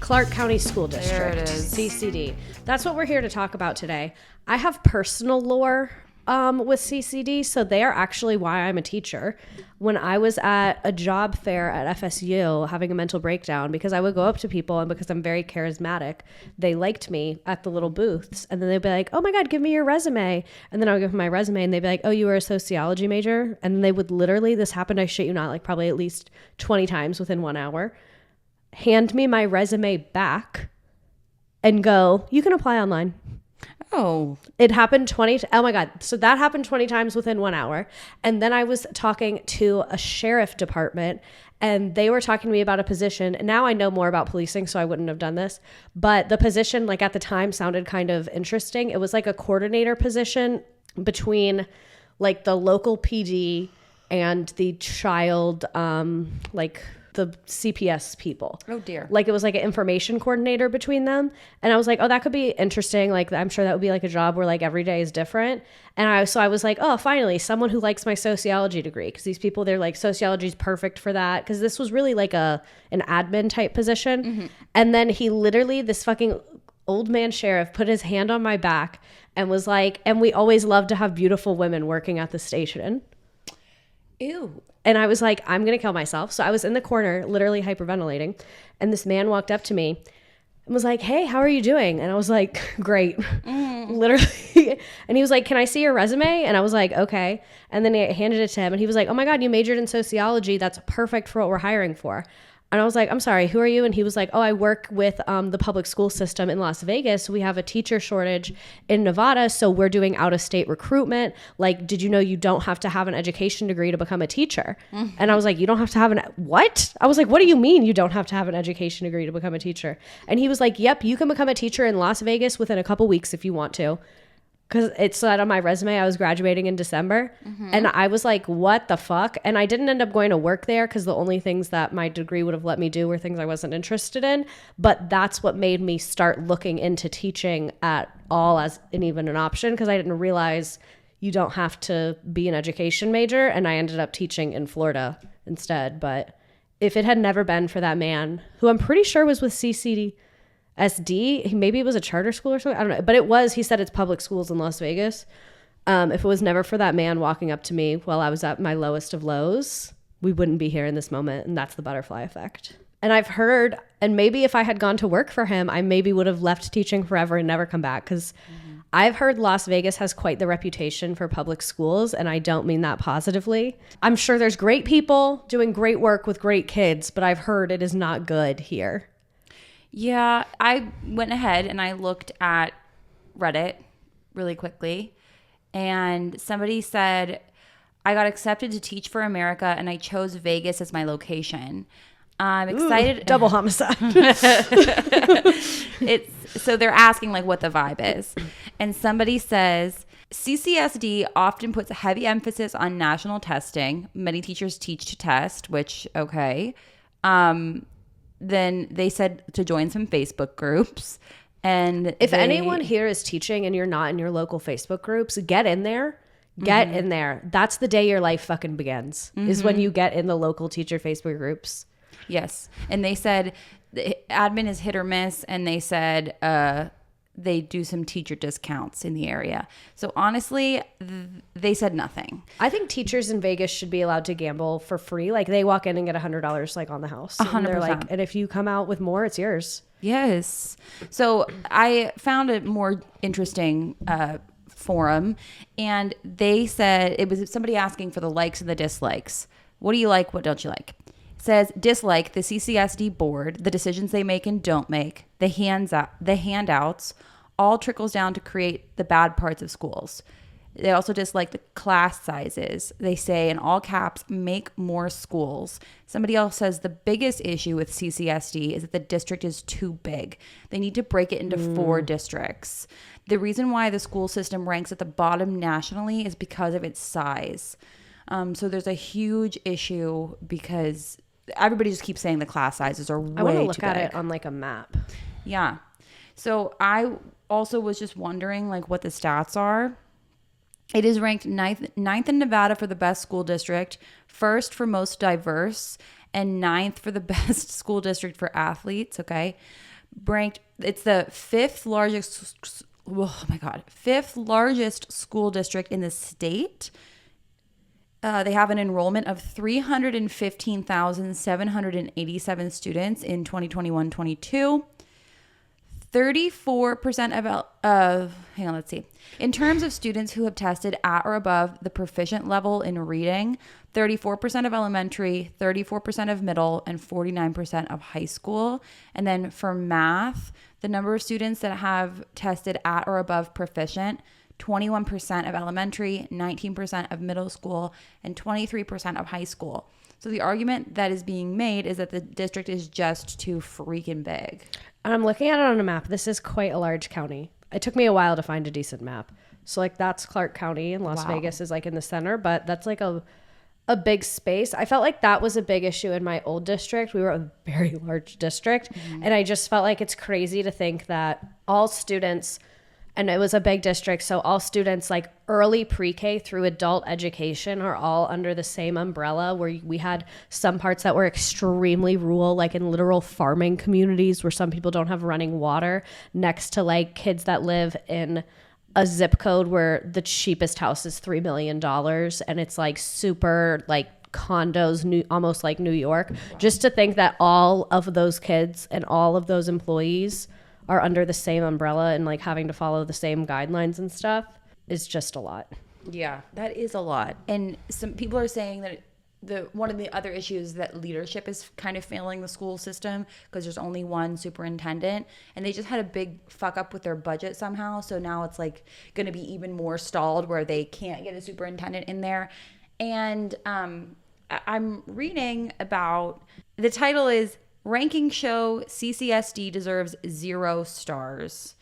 Clark County School District. There it is. CCD. That's what we're here to talk about today. I have personal lore with CCD, so they are actually why I'm a teacher. When I was at a job fair at FSU having a mental breakdown, because I would go up to people and because I'm very charismatic, they liked me at the little booths, and then they'd be like, oh my God, give me your resume. And then I would give them my resume and they'd be like, oh, you were a sociology major? And they would literally, this happened, I shit you not, like probably at least 20 times within 1 hour, hand me my resume back and go, you can apply online. Oh, it happened oh my God. So that happened 20 times within 1 hour. And then I was talking to a sheriff department and they were talking to me about a position. And now I know more about policing, so I wouldn't have done this. But the position, like at the time, sounded kind of interesting. It was like a coordinator position between like the local PD and the child, like the CPS people. Oh dear. Like it was like an information coordinator between them. And I was like, oh, that could be interesting. Like I'm sure that would be like a job where like every day is different. And I was like, oh, finally someone who likes my sociology degree. Cause these people, they're like, sociology is perfect for that. Cause this was really like an admin type position. Mm-hmm. And then he literally, this fucking old man sheriff put his hand on my back and was like, and we always love to have beautiful women working at the station. Ew. And I was like, I'm going to kill myself. So I was in the corner, literally hyperventilating. And this man walked up to me and was like, hey, how are you doing? And I was like, great, literally. And he was like, can I see your resume? And I was like, okay. And then I handed it to him and he was like, oh my God, you majored in sociology. That's perfect for what we're hiring for. And I was like, I'm sorry, who are you? And he was like, oh, I work with the public school system in Las Vegas. We have a teacher shortage in Nevada, so we're doing out-of-state recruitment. Like, did you know you don't have to have an education degree to become a teacher? Mm-hmm. And I was like, you don't have to have what? I was like, what do you mean you don't have to have an education degree to become a teacher? And he was like, yep, you can become a teacher in Las Vegas within a couple weeks if you want to. Because it said on my resume I was graduating in December. Mm-hmm. And I was like, what the fuck? And I didn't end up going to work there because the only things that my degree would have let me do were things I wasn't interested in. But that's what made me start looking into teaching at all as even an option, because I didn't realize you don't have to be an education major. And I ended up teaching in Florida instead. But if it had never been for that man, who I'm pretty sure was with CCSD, maybe it was a charter school or something, I don't know, but it was, he said it's public schools in Las Vegas. If it was never for that man walking up to me while I was at my lowest of lows, we wouldn't be here in this moment. And that's the butterfly effect. And I've heard, and maybe if I had gone to work for him, I maybe would have left teaching forever and never come back, because I've heard Las Vegas has quite the reputation for public schools, and I don't mean that positively. I'm sure there's great people doing great work with great kids, but I've heard it is not good here. Yeah, I went ahead and I looked at Reddit really quickly, and somebody said, I got accepted to teach for America and I chose Vegas as my location. I'm excited. Ooh, double homicide. So they're asking like what the vibe is. And somebody says, CCSD often puts a heavy emphasis on national testing. Many teachers teach to test, which, okay. Then they said to join some Facebook groups. And if anyone here is teaching and you're not in your local Facebook groups, get in there. Get in there. That's the day your life fucking begins, is when you get in the local teacher Facebook groups. Yes. And they said the admin is hit or miss. And they said they do some teacher discounts in the area. So honestly, they said nothing. I think teachers in Vegas should be allowed to gamble for free. Like they walk in and get $100 like on the house. 100%. And they're like, and if you come out with more, it's yours. Yes. So I found a more interesting forum, and they said, it was somebody asking for the likes and the dislikes. What do you like? What don't you like? It says dislike the CCSD board, the decisions they make and don't make, the handouts, all trickles down to create the bad parts of schools. They also dislike the class sizes. They say in all caps, make more schools. Somebody else says the biggest issue with CCSD is that the district is too big. They need to break it into 4 districts. The reason why the school system ranks at the bottom nationally is because of its size. So there's a huge issue because everybody just keeps saying the class sizes are way too big. I want to look at it on like a map. Yeah. So I also was just wondering like what the stats are. It is ranked ninth in Nevada for the best school district, first for most diverse, and 9th for the best school district for athletes, okay? It's the fifth largest, oh my God, fifth largest school district in the state. They have an enrollment of 315,787 students in 2021-22. 34% hang on, let's see. In terms of students who have tested at or above the proficient level in reading, 34% of elementary, 34% of middle, and 49% of high school. And then for math, the number of students that have tested at or above proficient, 21% of elementary, 19% of middle school, and 23% of high school. So the argument that is being made is that the district is just too freaking big. And I'm looking at it on a map. This is quite a large county. It took me a while to find a decent map. So like that's Clark County, and Las Vegas is like in the center, but that's like a big space. I felt like that was a big issue in my old district. We were a very large district. And I just felt like it's crazy to think that all students, and it was a big district, so all students like early pre-K through adult education are all under the same umbrella, where we had some parts that were extremely rural, like in literal farming communities where some people don't have running water, next to like kids that live in a zip code where the cheapest house is $3 million and it's like super like condos, almost like New York. Just to think that all of those kids and all of those employees are under the same umbrella and like having to follow the same guidelines and stuff is just a lot. Yeah, that is a lot. And some people are saying that one of the other issues is that leadership is kind of failing the school system because there's only one superintendent, and they just had a big fuck up with their budget somehow. So now it's like going to be even more stalled where they can't get a superintendent in there. And I'm reading about, the title is Rankings Show CCSD Deserves 0 stars.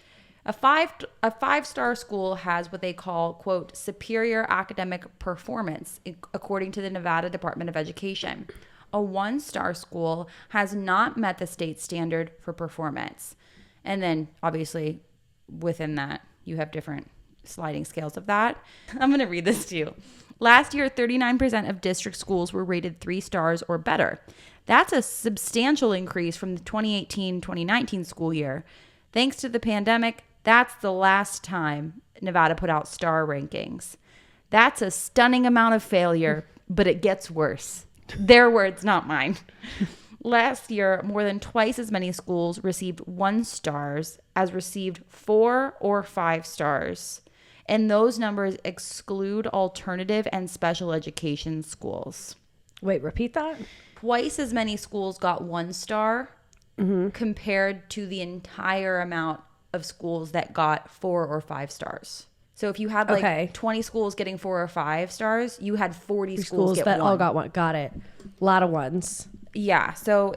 A five-star school has what they call, quote, superior academic performance, according to the Nevada Department of Education. A 1-star school has not met the state standard for performance. And then, obviously, within that, you have different sliding scales of that. I'm going to read this to you. Last year, 39% of district schools were rated 3 stars or better. That's a substantial increase from the 2018-2019 school year. Thanks to the pandemic, that's the last time Nevada put out star rankings. That's a stunning amount of failure, but it gets worse. Their words, not mine. Last year, more than twice as many schools received 1 stars as received 4 or 5 stars. And those numbers exclude alternative and special education schools. Wait, repeat that? Twice as many schools got 1 star compared to the entire amount of schools that got 4 or 5 stars. So if you had like 20 schools getting 4 or 5 stars, you had 40 schools get that 1. all got 1. Got it. A lot of ones. Yeah. So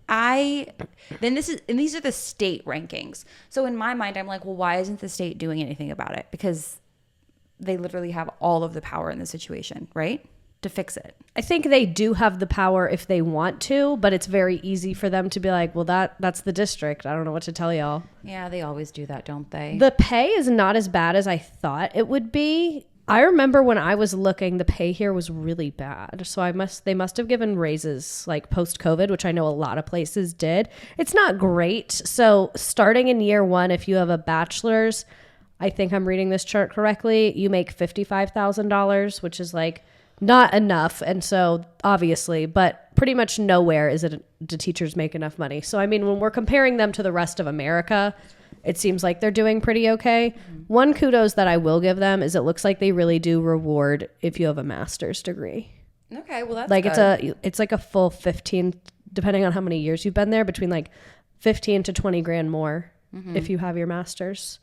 these are the state rankings. So in my mind, I'm like, well, why isn't the state doing anything about it? Because they literally have all of the power in the situation, right? To fix it. I think they do have the power if they want to, but it's very easy for them to be like, well, that's the district. I don't know what to tell y'all. Yeah, they always do that, don't they? The pay is not as bad as I thought it would be. I remember when I was looking, the pay here was really bad. So they must have given raises like post-COVID, which I know a lot of places did. It's not great. So starting in year 1, if you have a bachelor's, I think I'm reading this chart correctly, you make $55,000, which is like not enough. And so obviously, but pretty much nowhere do teachers make enough money. So, I mean, when we're comparing them to the rest of America, it seems like they're doing pretty okay. One kudos that I will give them is it looks like they really do reward if you have a master's degree. Okay, well that's like good. It's like a full 15, depending on how many years you've been there, between like 15 to 20 grand more if you have your master's.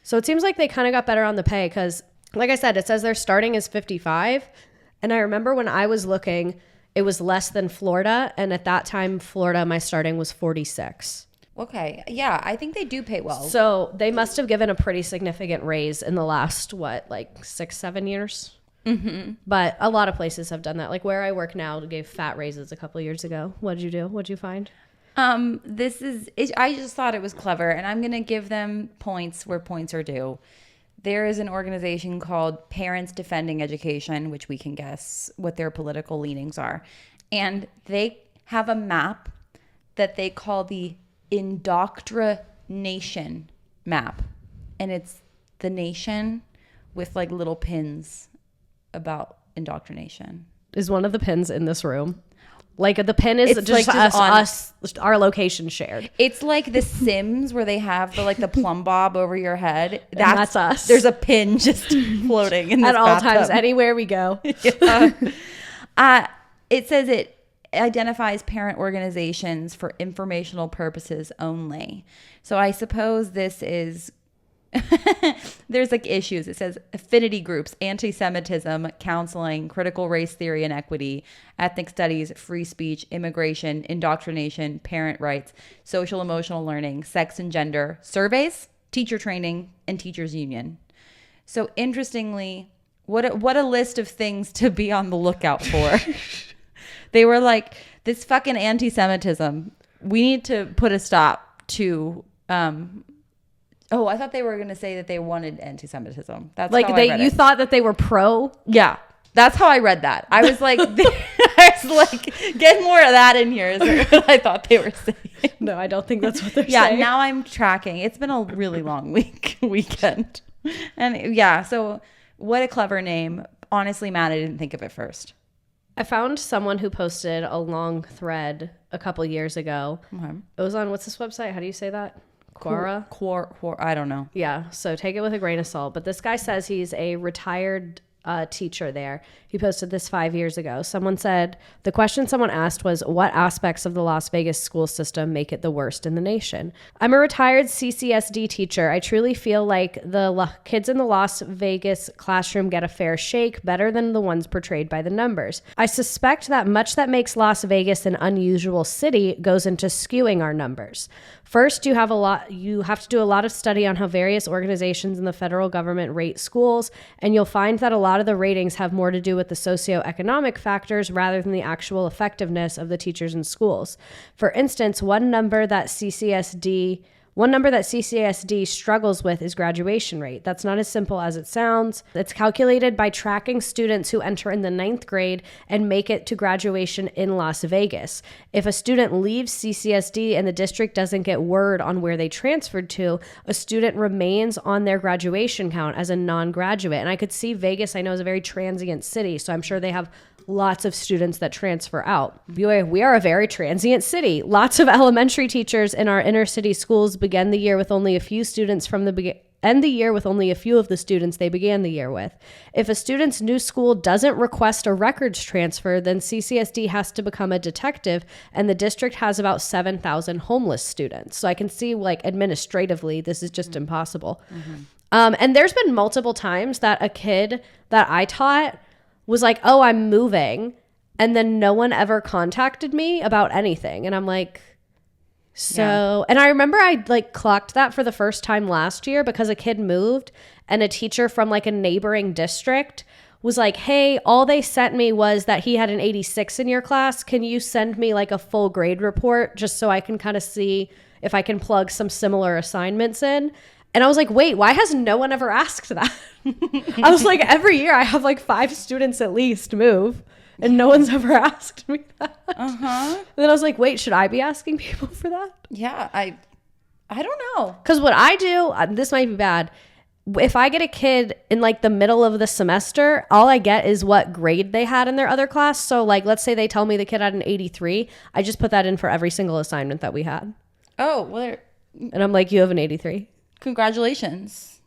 So it seems like they kind of got better on the pay because, like I said, it says their starting is 55. And I remember when I was looking, it was less than Florida. And at that time, Florida, my starting was 46. Okay. Yeah, I think they do pay well. So they must have given a pretty significant raise in the last, 6-7 years? Mm-hmm. But a lot of places have done that. Like where I work now gave fat raises a couple of years ago. What did you do? What did you find? I just thought it was clever, and I'm going to give them points where points are due. There is an organization called Parents Defending Education, which we can guess what their political leanings are. And they have a map that they call the indoctrination map. And it's the nation with like little pins about indoctrination. Is one of the pins in this room? Like the pin is It's just, like just us, our location shared. It's like The Sims where they have the plumb bob over your head. That's us. There's a pin just floating in this at all bathtub. times, anywhere we go. It says it identifies parent organizations for informational purposes only. So I suppose this is there's like issues. It says affinity groups, anti-Semitism, counseling, critical race theory and equity, ethnic studies, free speech, immigration, indoctrination, parent rights, social emotional learning, sex and gender, surveys, teacher training, and teachers union. So interestingly, what a list of things to be on the lookout for. They were like, this fucking anti-Semitism, we need to put a stop to oh, I thought they were going to say that they wanted anti-Semitism. That's like how I read you it. thought that they were pro. Yeah, that's how I read that. I was like, get more of that in here. Is what I thought they were saying. No, I don't think that's what they're Yeah, saying. now I'm tracking. It's been a really long weekend, and yeah. So what a clever name. Honestly, Matt, I didn't think of it first. I found someone who posted a long thread a couple years ago. Okay. It was on, what's this website? How do you say that? Quora? I don't know. Yeah, so take it with a grain of salt. But this guy says he's a retired teacher there. He posted this 5 years ago. Someone said, the question someone asked was, what aspects of the Las Vegas school system make it the worst in the nation? I'm a retired CCSD teacher. I truly feel like the kids in the Las Vegas classroom get a fair shake, better than the ones portrayed by the numbers. I suspect that much that makes Las Vegas an unusual city goes into skewing our numbers. First, you have to do a lot of study on how various organizations in the federal government rate schools, and you'll find that a lot of the ratings have more to do with the socioeconomic factors rather than the actual effectiveness of the teachers in schools. For instance, one number that CCSD struggles with is graduation rate. That's not as simple as it sounds. It's calculated by tracking students who enter in the 9th grade and make it to graduation in Las Vegas. If a student leaves CCSD and the district doesn't get word on where they transferred to, a student remains on their graduation count as a non-graduate. And I could see Vegas, I know, is a very transient city, so I'm sure they have lots of students that transfer out. We are a very transient city. Lots of elementary teachers in our inner city schools begin the year with only a few students end the year with only a few of the students they began the year with. If a student's new school doesn't request a records transfer, then CCSD has to become a detective, and the district has about 7,000 homeless students. So I can see, like, administratively, this is just impossible. Mm-hmm. And there's been multiple times that a kid that I taught was like, oh, I'm moving. And then no one ever contacted me about anything. And I'm like, so, and I remember I like clocked that for the first time last year because a kid moved and a teacher from like a neighboring district was like, hey, all they sent me was that he had an 86 in your class. Can you send me like a full grade report just so I can kind of see if I can plug some similar assignments in? And I was like, wait, why has no one ever asked that? I was like, every year I have like 5 students at least move, and no one's ever asked me that. Uh-huh. And then I was like, wait, should I be asking people for that? Yeah, I don't know. Because what I do, this might be bad. If I get a kid in like the middle of the semester, all I get is what grade they had in their other class. So like, let's say they tell me the kid had an 83. I just put that in for every single assignment that we had. Oh, well. And I'm like, you have an 83. Congratulations.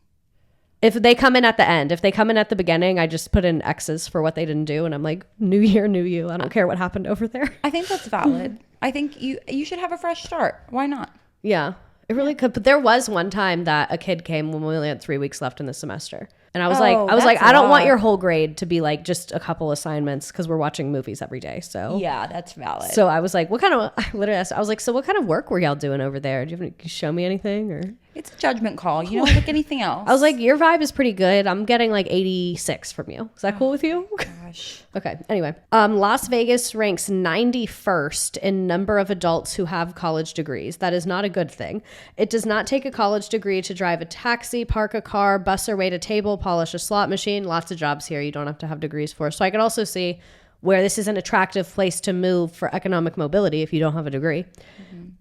If they come in at the end, if they come in at the beginning, I just put in X's for what they didn't do. And I'm like, new year, new you. I don't care what happened over there. I think that's valid. I think you should have a fresh start. Why not? Yeah, it really could. But there was one time that a kid came when we only had 3 weeks left in the semester. And I was I don't want your whole grade to be like just a couple assignments because we're watching movies every day. So yeah, that's valid. So I was like, I literally asked, I was like, so what kind of work were y'all doing over there? Do you have can you show me anything or? It's a judgment call. You don't like anything else. I was like, your vibe is pretty good. I'm getting like 86 from you. Is that cool with you? Gosh. Okay. Anyway, Las Vegas ranks 91st in number of adults who have college degrees. That is not a good thing. It does not take a college degree to drive a taxi, park a car, bus or wait a table, polish a slot machine. Lots of jobs here you don't have to have degrees for. So I could also see where this is an attractive place to move for economic mobility if you don't have a degree.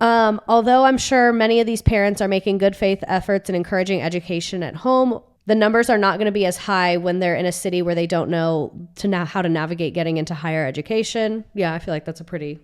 Although I'm sure many of these parents are making good faith efforts and encouraging education at home, the numbers are not going to be as high when they're in a city where they don't know how to navigate getting into higher education. Yeah, I feel like that's a pretty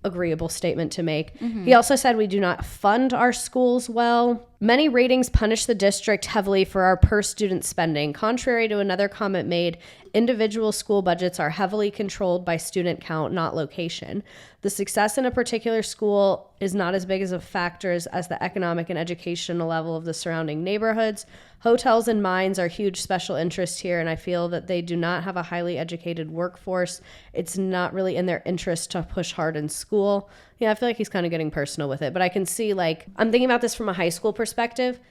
agreeable statement to make. He also said we do not fund our schools well. Many ratings punish the district heavily for our per student spending. Contrary to another comment made, individual school budgets are heavily controlled by student count, not location. The success in a particular school is not as big as a factor as the economic and educational level of the surrounding neighborhoods. Hotels and mines are huge special interest here, and I feel that they do not have a highly educated workforce. It's not really in their interest to push hard in school. Yeah, I feel like he's kind of getting personal with it, but I can see, like, I'm thinking about this from a high school perspective.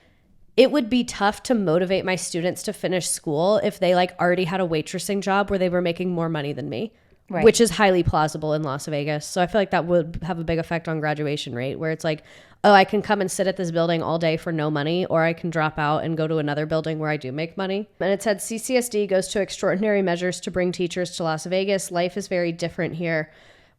It would be tough to motivate my students to finish school if they like already had a waitressing job where they were making more money than me, right, which is highly plausible in Las Vegas. So I feel like that would have a big effect on graduation rate, where it's like, oh, I can come and sit at this building all day for no money, or I can drop out and go to another building where I do make money. And it said CCSD goes to extraordinary measures to bring teachers to Las Vegas. Life is very different here.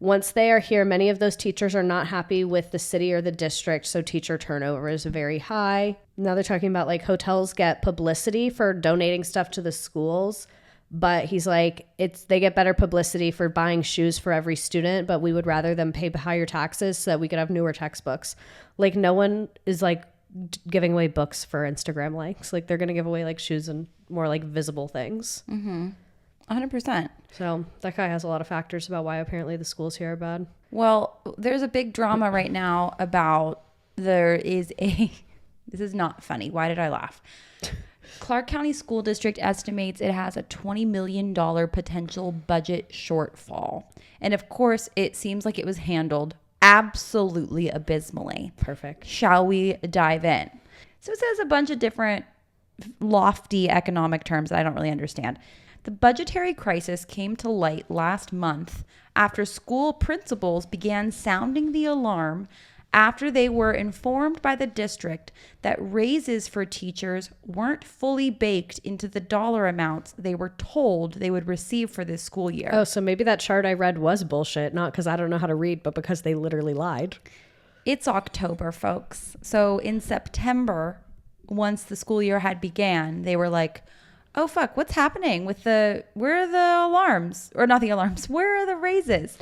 Once they are here, many of those teachers are not happy with the city or the district, so teacher turnover is very high. Now they're talking about like hotels get publicity for donating stuff to the schools, but he's like, they get better publicity for buying shoes for every student, but we would rather them pay higher taxes so that we could have newer textbooks. Like no one is like giving away books for Instagram likes. Like they're going to give away like shoes and more like visible things. 100%. So that guy has a lot of factors about why apparently the schools here are bad. Well, there's a big drama right now about this is not funny. Why did I laugh? Clark County School District estimates it has a $20 million potential budget shortfall. And of course, it seems like it was handled absolutely abysmally. Perfect. Shall we dive in? So it says a bunch of different lofty economic terms that I don't really understand. The budgetary crisis came to light last month after school principals began sounding the alarm after they were informed by the district that raises for teachers weren't fully baked into the dollar amounts they were told they would receive for this school year. Oh, so maybe that chart I read was bullshit, not because I don't know how to read, but because they literally lied. It's October, folks. So in September, once the school year had began, they were like, oh, fuck, what's happening with where are the alarms? Or not the alarms, where are the raises?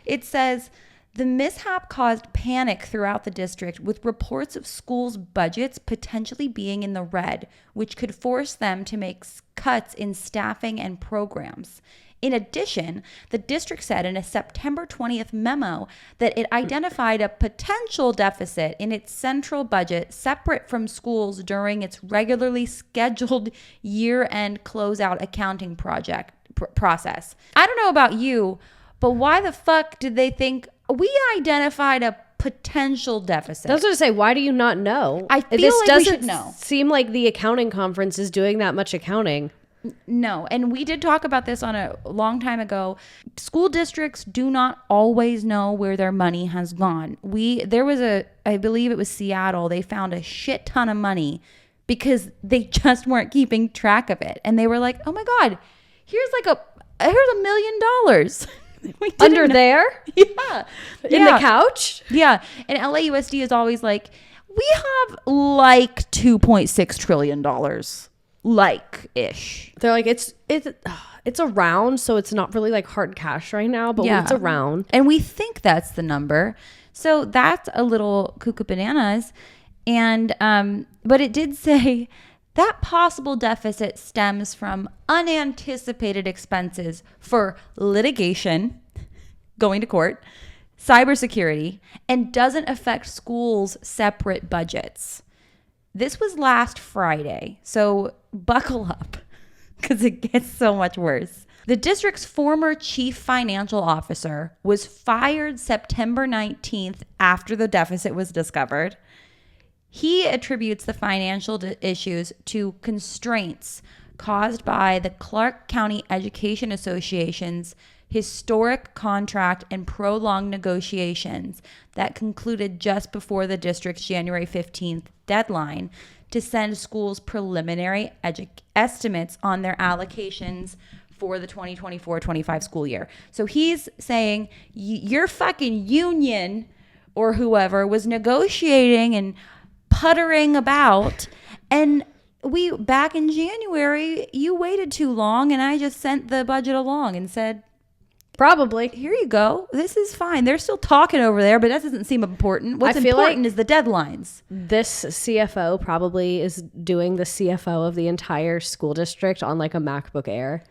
It says, the mishap caused panic throughout the district, with reports of schools' budgets potentially being in the red, which could force them to make cuts in staffing and programs. In addition, the district said in a September 20th memo that it identified a potential deficit in its central budget separate from schools during its regularly scheduled year-end closeout accounting process. I don't know about you, but why the fuck did they think we identified a potential deficit? I was going to say, why do you not know? I feel like we should know. Seem like the accounting conference is doing that much accounting. No. And we did talk about this on a long time ago. School districts do not always know where their money has gone. There was I believe it was Seattle. They found a shit ton of money because they just weren't keeping track of it. And they were like, oh my God, here's $1 million. Under there? Yeah. In the couch? Yeah. And LAUSD is always like, we have like $2.6 trillion. Like-ish. They're like, it's around, so it's not really like hard cash right now, but it's around. And we think that's the number. So that's a little cuckoo bananas. And but it did say that possible deficit stems from unanticipated expenses for litigation, going to court, cybersecurity, and doesn't affect schools' separate budgets. This was last Friday, so buckle up because it gets so much worse. The district's former chief financial officer was fired September 19th after the deficit was discovered. He attributes the financial issues to constraints caused by the Clark County Education Association's historic contract and prolonged negotiations that concluded just before the district's January 15th deadline to send schools preliminary estimates on their allocations for the 2024-25 school year. So he's saying your fucking union or whoever was negotiating and puttering about, and we back in January, you waited too long, and I just sent the budget along and said, probably, here you go. This is fine. They're still talking over there, but that doesn't seem important. What's important is the deadlines. This CFO probably is doing the CFO of the entire school district on like a MacBook Air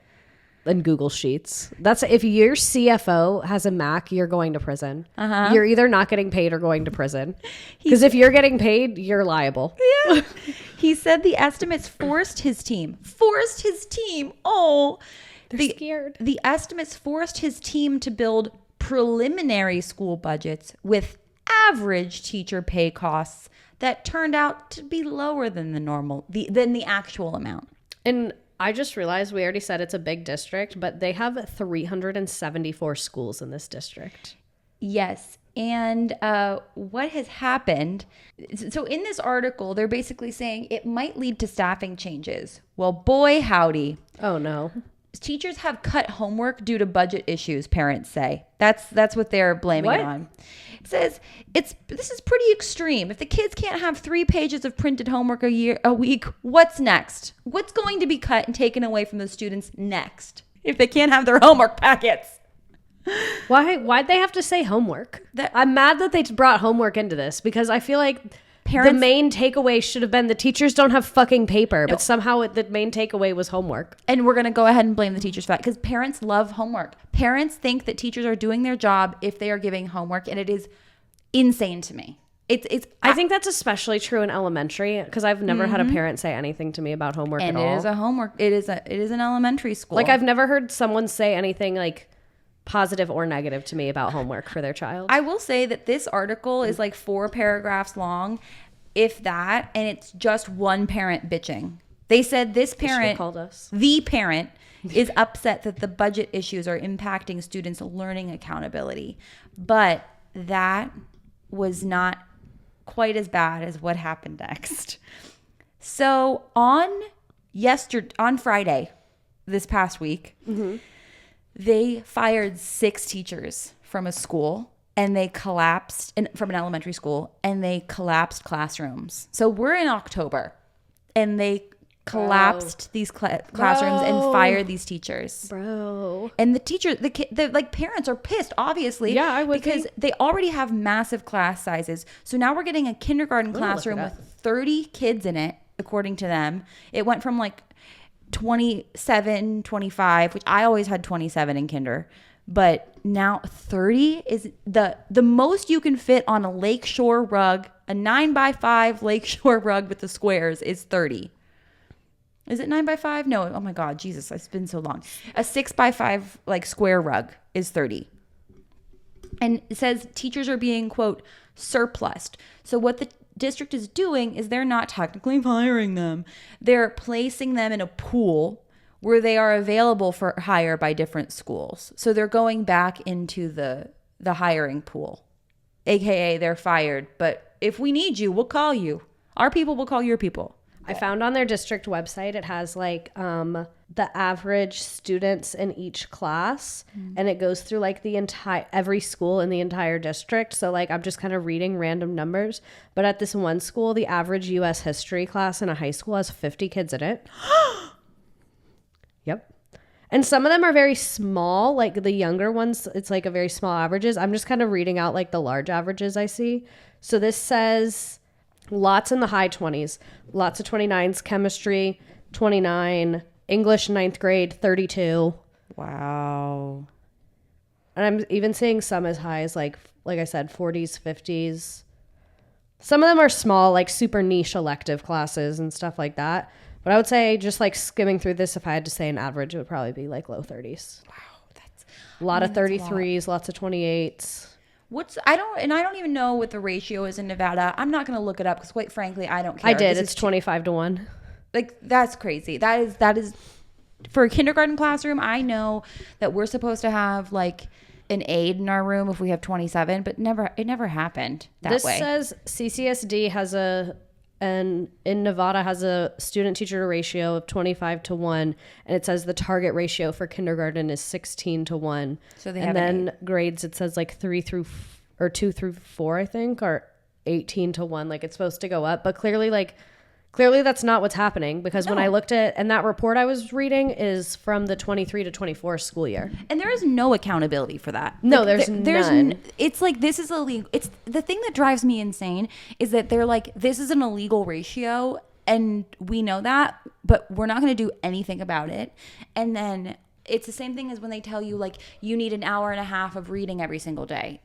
and Google Sheets. That's if your CFO has a Mac, you're going to prison. You're either not getting paid or going to prison. Because if you're getting paid, you're liable. Yeah. He said the estimates forced his team. Oh, They're scared. The estimates forced his team to build preliminary school budgets with average teacher pay costs that turned out to be lower than the actual amount. And I just realized we already said it's a big district, but they have 374 schools in this district. Yes. And what has happened? So in this article, they're basically saying it might lead to staffing changes. Well, boy, howdy. Oh, no. Teachers have cut homework due to budget issues, parents say. That's what they're blaming it on. It says this is pretty extreme. If the kids can't have 3 pages of printed homework a week, what's next? What's going to be cut and taken away from the students next if they can't have their homework packets? Why'd they have to say homework? I'm mad that they brought homework into this because I feel like the main takeaway should have been the teachers don't have fucking paper, but somehow the main takeaway was homework. And we're going to go ahead and blame the teachers for that because parents love homework. Parents think that teachers are doing their job if they are giving homework, and it is insane to me. I think that's especially true in elementary because I've never had a parent say anything to me about homework at all. And it is a homework. It is an elementary school. Like I've never heard someone say anything like positive or negative to me about homework for their child. I will say that this article is like 4 paragraphs long, if that, and it's just one parent bitching. They said this parent, called us. The parent, is upset that the budget issues are impacting students' learning accountability. But that was not quite as bad as what happened next. So on Friday, this past week, they fired 6 teachers from a school, and they collapsed from an elementary school, and they collapsed classrooms. So we're in October, and they collapsed these classrooms and fired these teachers. Bro. And the like parents are pissed, obviously. Yeah, I would because they already have massive class sizes. So now we're getting a kindergarten classroom with 30 kids in it, according to them. It went from like 27, 25, which I always had 27 in kinder. But now 30 is the most you can fit on a lakeshore rug. A 9x5 lakeshore rug with the squares is 30. Is it 9x5? No. Oh my God, Jesus, it's been so long. A 6x5 like square rug is 30. And it says teachers are being, quote, surplused. So what the district is doing is they're not technically firing them. They're placing them in a pool where they are available for hire by different schools. So they're going back into the hiring pool, AKA they're fired. But if we need you, we'll call you. Our people will call your people. I found on their district website, it has like the average students in each class, and it goes through like every school in the entire district. So like I'm just kind of reading random numbers, but at this one school, the average U.S. history class in a high school has 50 kids in it. Yep. And some of them are very small, like the younger ones, it's like a very small averages. I'm just kind of reading out like the large averages I see. So this says lots in the high 20s, lots of 29s, chemistry, 29, English 9th grade, 32. Wow. And I'm even seeing some as high as like I said, 40s, 50s. Some of them are small, like super niche elective classes and stuff like that. But I would say just like skimming through this, if I had to say an average, it would probably be like low 30s. Wow. That's a lot of 33s, lots of 28s. I don't even know what the ratio is in Nevada. I'm not going to look it up because quite frankly, I don't care. I did. It's 25-1. Like that's crazy. That is for a kindergarten classroom. I know that we're supposed to have like an aide in our room if we have 27, but it never happened that way. This says CCSD has a and in Nevada has a student teacher ratio of 25-1, and it says the target ratio for kindergarten is 16-1. So they and have then grades, it says like 2 through 4, I think, are 18-1. Like it's supposed to go up, but clearly that's not what's happening, because when I looked at, and that report I was reading is from the 23 to 24 school year. And there is no accountability for that. No, there's none. It's like, this is illegal. It's the thing that drives me insane is that they're like, this is an illegal ratio and we know that, but we're not going to do anything about it. And then it's the same thing as when they tell you, like, you need an hour and a half of reading every single day,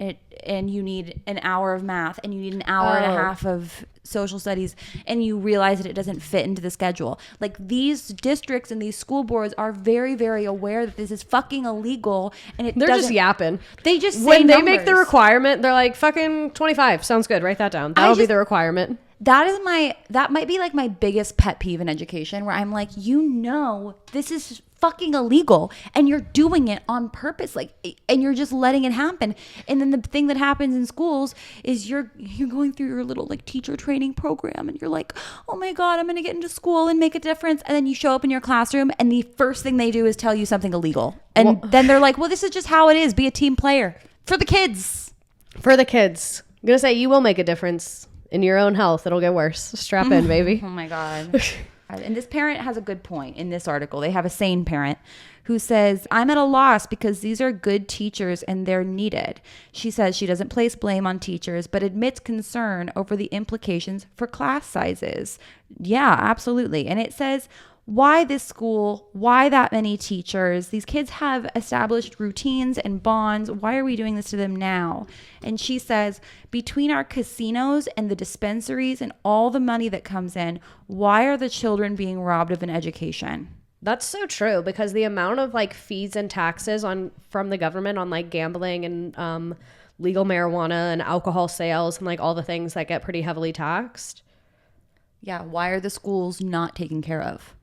and you need an hour of math, and you need an hour and a half of social studies, and you realize that it doesn't fit into the schedule. Like, these districts and these school boards are very, very aware that this is fucking illegal, and they're just yapping. They just say when they numbers. make the requirement, they're like, fucking 25 sounds good. Write that down. That'll be the requirement. That might be like my biggest pet peeve in education, where I'm like, this is fucking illegal and you're doing it on purpose, like, and you're just letting it happen. And then the thing that happens in schools is you're going through your little like teacher training program, and you're like, oh my God, I'm gonna get into school and make a difference. And then you show up in your classroom and the first thing they do is tell you something illegal, and then they're like, well, this is just how it is. Be a team player. For the kids. I'm gonna say, you will make a difference in your own health. It'll get worse. Strap in, baby. Oh my God. And this parent has a good point in this article. They have a sane parent who says, I'm at a loss because these are good teachers and they're needed. She says she doesn't place blame on teachers, but admits concern over the implications for class sizes. Yeah, absolutely. And it says, why this school? Why that many teachers? These kids have established routines and bonds. Why are we doing this to them now? And she says, between our casinos and the dispensaries and all the money that comes in, why are the children being robbed of an education? That's so true, because the amount of like fees and taxes from the government on like gambling and legal marijuana and alcohol sales and like all the things that get pretty heavily taxed. Yeah, why are the schools not taken care of?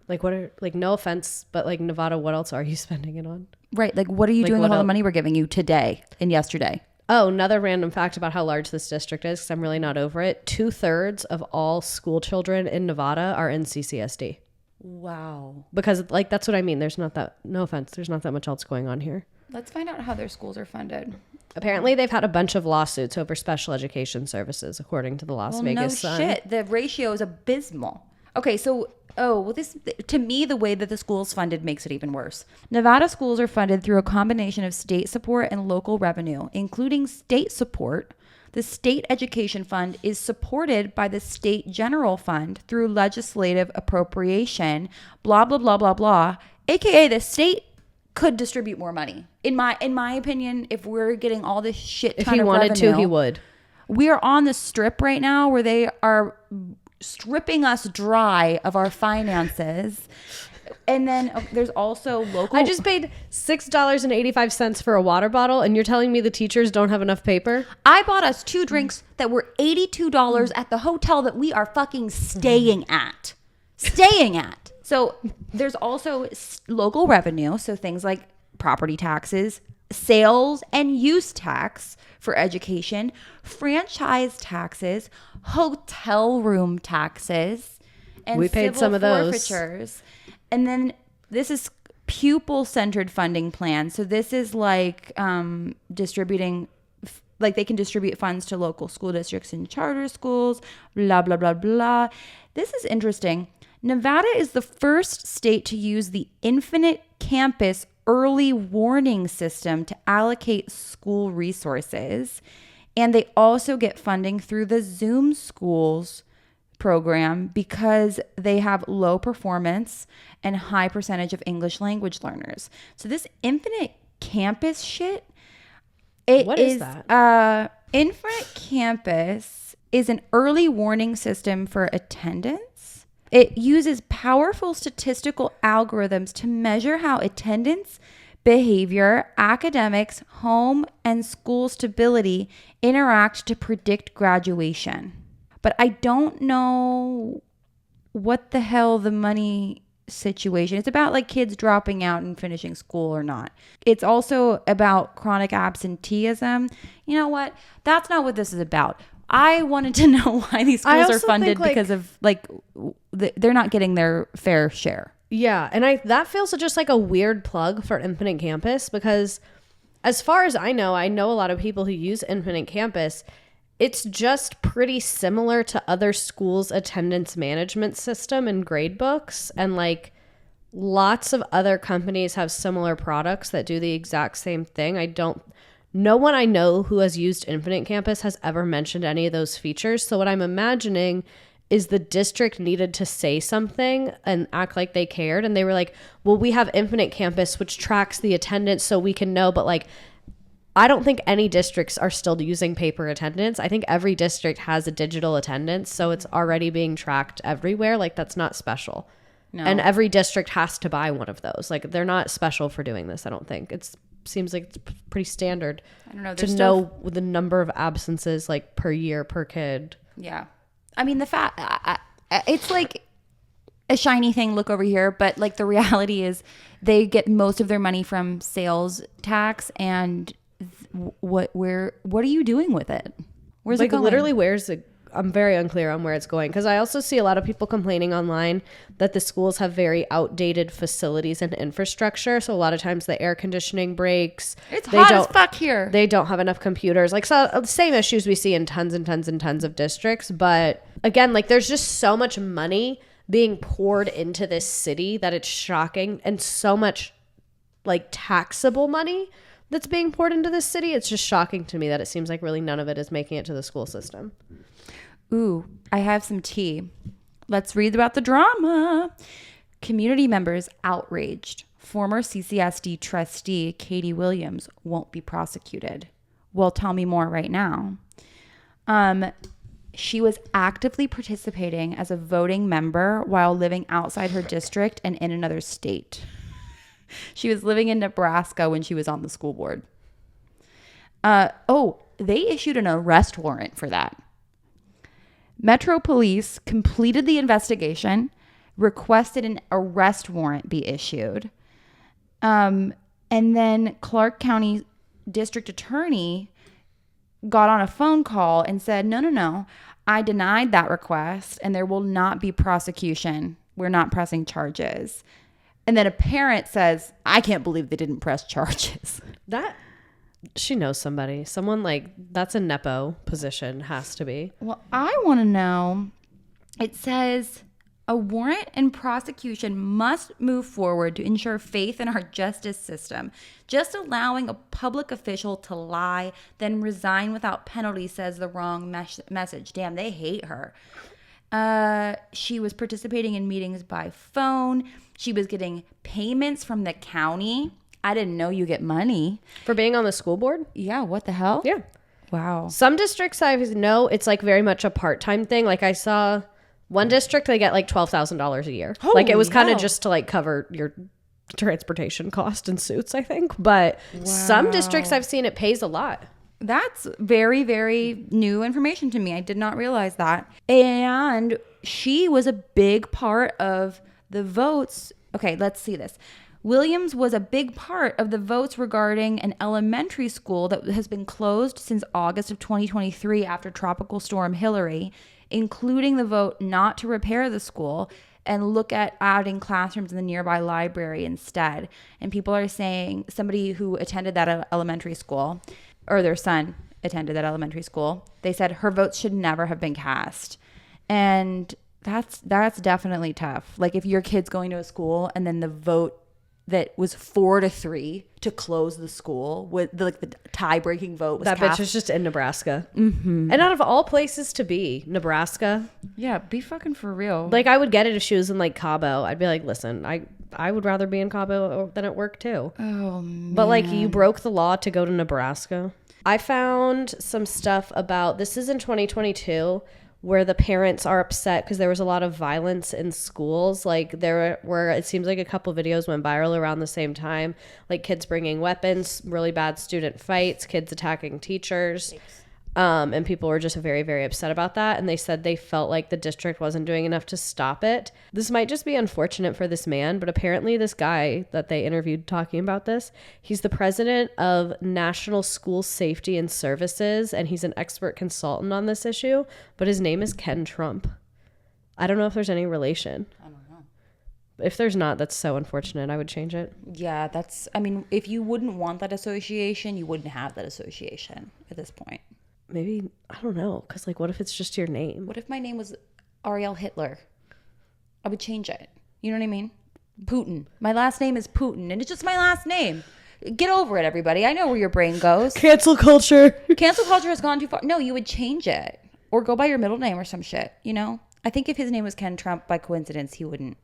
Like, what are, like, no offense, but like, Nevada, what else are you spending it on? Right. Like, what are you doing with all the money we're giving you today and yesterday? Oh, another random fact about how large this district is, because I'm really not over it. 2/3 of all school children in Nevada are in CCSD. Wow. Because, like, that's what I mean. No offense, there's not that much else going on here. Let's find out how their schools are funded. Apparently, they've had a bunch of lawsuits over special education services, according to the Las Vegas Sun. No shit. The ratio is abysmal. Okay, so... this, to me, the way that the school's funded makes it even worse. Nevada schools are funded through a combination of state support and local revenue, including state support. The state education fund is supported by the state general fund through legislative appropriation, blah, blah, blah, blah, blah. AKA the state could distribute more money. In my opinion, if we're getting all this shit ton of revenue. If he wanted to, he would. We are on the strip right now where they are stripping us dry of our finances. And then there's also local. I just paid $6.85 for a water bottle, and you're telling me the teachers don't have enough paper? I bought us 2 drinks that were $82 at the hotel that we are fucking staying at. So there's also local revenue. So things like property taxes, sales and use tax for education, franchise taxes, hotel room taxes, and we paid some of those forfeitures. And then this is pupil-centered funding plan. So this is like distributing, like they can distribute funds to local school districts and charter schools, blah, blah, blah, blah. This is interesting. Nevada is the first state to use the Infinite Campus early warning system to allocate school resources. And they also get funding through the Zoom Schools program because they have low performance and high percentage of English language learners. So this Infinite Campus shit, what is that? Infinite Campus is an early warning system for attendance. It uses powerful statistical algorithms to measure how attendance, behavior, academics, home, and school stability interact to predict graduation. But I don't know what the hell the money situation. It's about like kids dropping out and finishing school or not. It's also about chronic absenteeism. You know what? That's not what this is about. I wanted to know why these schools are also funded think, like, because of like they're not getting their fair share. Yeah, and that feels just like a weird plug for Infinite Campus because as far as I know a lot of people who use Infinite Campus. It's just pretty similar to other schools' attendance management system and grade books, and like lots of other companies have similar products that do the exact same thing. No one I know who has used Infinite Campus has ever mentioned any of those features. So what I'm imagining is the district needed to say something and act like they cared. And they were like, well, we have Infinite Campus, which tracks the attendance so we can know. But like, I don't think any districts are still using paper attendance. I think every district has a digital attendance. So it's already being tracked everywhere. Like that's not special. No. And every district has to buy one of those. Like they're not special for doing this, I don't think. Seems like it's pretty standard. I don't know. To know the number of absences like per year per kid. Yeah. I mean, it's like a shiny thing, look over here, but like the reality is they get most of their money from sales tax and what are you doing with it? Where's it going? Literally, I'm very unclear on where it's going because I also see a lot of people complaining online that the schools have very outdated facilities and infrastructure. So a lot of times the air conditioning breaks. It's hot as fuck here. They don't have enough computers. Like so, the same issues we see in tons and tons and tons of districts. But again, like there's just so much money being poured into this city that it's shocking, and so much like taxable money that's being poured into this city. It's just shocking to me that it seems like really none of it is making it to the school system. Ooh, I have some tea. Let's read about the drama. Community members outraged. Former CCSD trustee Katie Williams won't be prosecuted. Well, tell me more right now. She was actively participating as a voting member while living outside her district and in another state. She was living in Nebraska when she was on the school board. They issued an arrest warrant for that. Metro Police completed the investigation, requested an arrest warrant be issued. And then Clark County District Attorney got on a phone call and said, no, I denied that request and there will not be prosecution. We're not pressing charges. And then a parent says, I can't believe they didn't press charges. She knows somebody. Someone like, that's a Nepo position, has to be. Well, I want to know, it says a warrant and prosecution must move forward to ensure faith in our justice system. Just allowing a public official to lie, then resign without penalty says the wrong message. Damn, they hate her. She was participating in meetings by phone. She was getting payments from the county. I didn't know you get money. For being on the school board? Yeah, what the hell? Yeah. Wow. Some districts I know it's like very much a part-time thing. Like I saw one district, they get like $12,000 a year. Holy like it was kind of hell. just to like cover your transportation cost and suits, I think. But some districts I've seen it pays a lot. That's very, very new information to me. I did not realize that. And she was a big part of the votes. Okay, let's see this. Williams was a big part of the votes regarding an elementary school that has been closed since August of 2023 after Tropical Storm Hillary, including the vote not to repair the school and look at adding classrooms in the nearby library instead. And people are saying somebody who attended that elementary school, or their son attended that elementary school, they said her votes should never have been cast. And that's definitely tough. Like if your kid's going to a school and then the vote that was 4-3 to close the school with the tie-breaking vote was that cast. bitch is just in Nebraska. Mm-hmm. And out of all places to be, Nebraska. Yeah, be fucking for real. Like I would get it if she was in like Cabo. I'd be like, listen, I would rather be in Cabo than at work too. Oh man. But like you broke the law to go to Nebraska. I found some stuff about, this is in 2022, where the parents are upset because there was a lot of violence in schools. Like there were, it seems like a couple videos went viral around the same time, like kids bringing weapons, really bad student fights, kids attacking teachers. And people were just very, very upset about that. And they said they felt like the district wasn't doing enough to stop it. This might just be unfortunate for this man, but apparently this guy that they interviewed talking about this, he's the president of National School Safety and Services, and he's an expert consultant on this issue, but his name is Ken Trump. I don't know if there's any relation. I don't know. If there's not, that's so unfortunate. I would change it. Yeah, I mean, if you wouldn't want that association, you wouldn't have that association at this point. Maybe, I don't know, because like, what if it's just your name? What if my name was Ariel Hitler? I would change it. You know what I mean? Putin. My last name is Putin, and it's just my last name. Get over it, everybody. I know where your brain goes. Cancel culture. Cancel culture has gone too far. No, you would change it. Or go by your middle name or some shit, you know? I think if his name was Ken Trump, by coincidence, he wouldn't.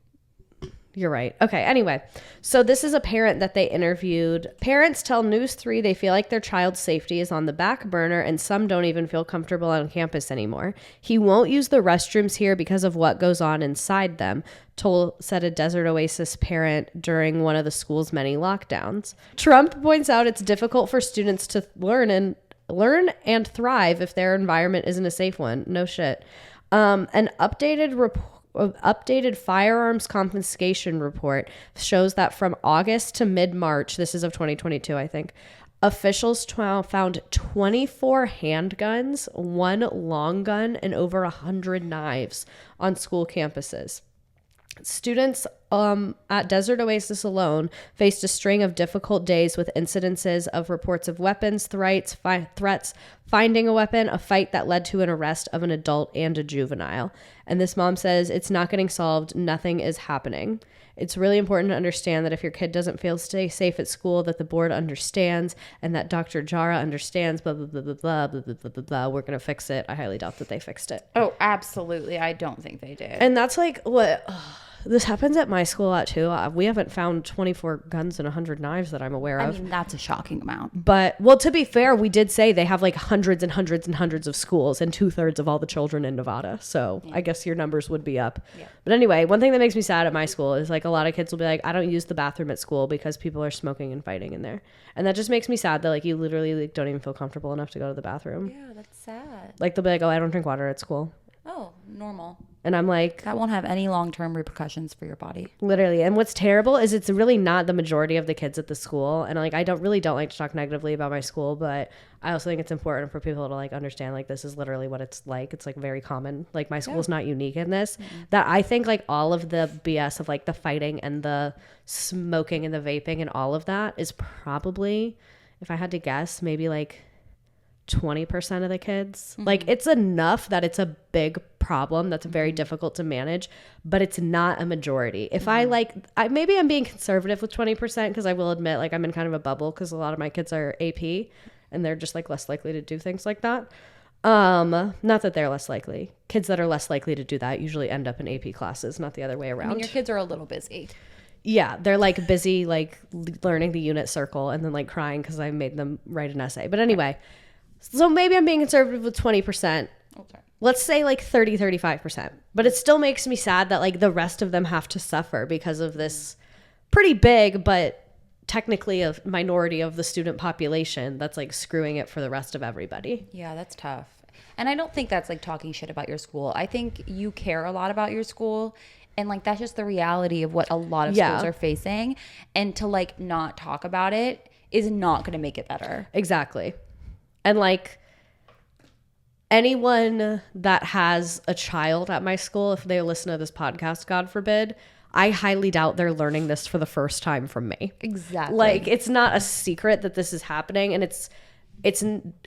You're right. Okay, anyway. So this is a parent that they interviewed. Parents tell News 3 they feel like their child's safety is on the back burner and some don't even feel comfortable on campus anymore. He won't use the restrooms here because of what goes on inside them, said a Desert Oasis parent during one of the school's many lockdowns. Trump points out it's difficult for students to learn and thrive if their environment isn't a safe one. No shit. An updated firearms confiscation report shows that from August to mid-March, this is of 2022, I think, officials found 24 handguns, 1 long gun, and over 100 knives on school campuses. Students at Desert Oasis alone faced a string of difficult days with incidences of reports of weapons, threats, finding a weapon, a fight that led to an arrest of an adult and a juvenile. And this mom says, it's not getting solved. Nothing is happening. It's really important to understand that if your kid doesn't feel safe at school, that the board understands and that Dr. Jara understands, blah, blah, blah, blah, blah, blah, blah, blah, blah, blah. We're going to fix it. I highly doubt that they fixed it. Oh, absolutely. I don't think they did. And that's like what... This happens at my school a lot too. We haven't found 24 guns and 100 knives that I'm aware of. I mean, that's a shocking amount. But, well, to be fair, we did say they have like hundreds and hundreds and hundreds of schools and 2/3 of all the children in Nevada. So I guess your numbers would be up. Yeah. But anyway, one thing that makes me sad at my school is like a lot of kids will be like, I don't use the bathroom at school because people are smoking and fighting in there. And that just makes me sad that like you literally like, don't even feel comfortable enough to go to the bathroom. Yeah, that's sad. Like they'll be like, oh, I don't drink water at school. Oh, normal. And I'm like... That won't have any long-term repercussions for your body. Literally. And what's terrible is it's really not the majority of the kids at the school. And like, I don't like to talk negatively about my school, but I also think it's important for people to like understand like this is literally what it's like. It's like very common. Like my school is not unique in this. Mm-hmm. That I think like all of the BS of like the fighting and the smoking and the vaping and all of that is probably, if I had to guess, maybe like 20% of the kids. Mm-hmm. Like it's enough that it's a big problem that's very difficult to manage, but it's not a majority. If maybe I'm being conservative with 20% because I will admit like I'm in kind of a bubble because a lot of my kids are AP and they're just like less likely to do things like that. Not that they're less likely. Kids that are less likely to do that usually end up in AP classes, not the other way around. I mean, your kids are a little busy. Yeah, they're like busy like learning the unit circle and then like crying because I made them write an essay. But anyway, so maybe I'm being conservative with 20%. Okay. Let's say like 35%. But it still makes me sad that like the rest of them have to suffer because of this pretty big, but technically a minority of the student population that's like screwing it for the rest of everybody. Yeah, that's tough. And I don't think that's like talking shit about your school. I think you care a lot about your school. And like that's just the reality of what a lot of schools are facing. And to like not talk about it is not going to make it better. Exactly. And like anyone that has a child at my school, if they listen to this podcast, God forbid, I highly doubt they're learning this for the first time from me. Exactly. Like it's not a secret that this is happening, and it's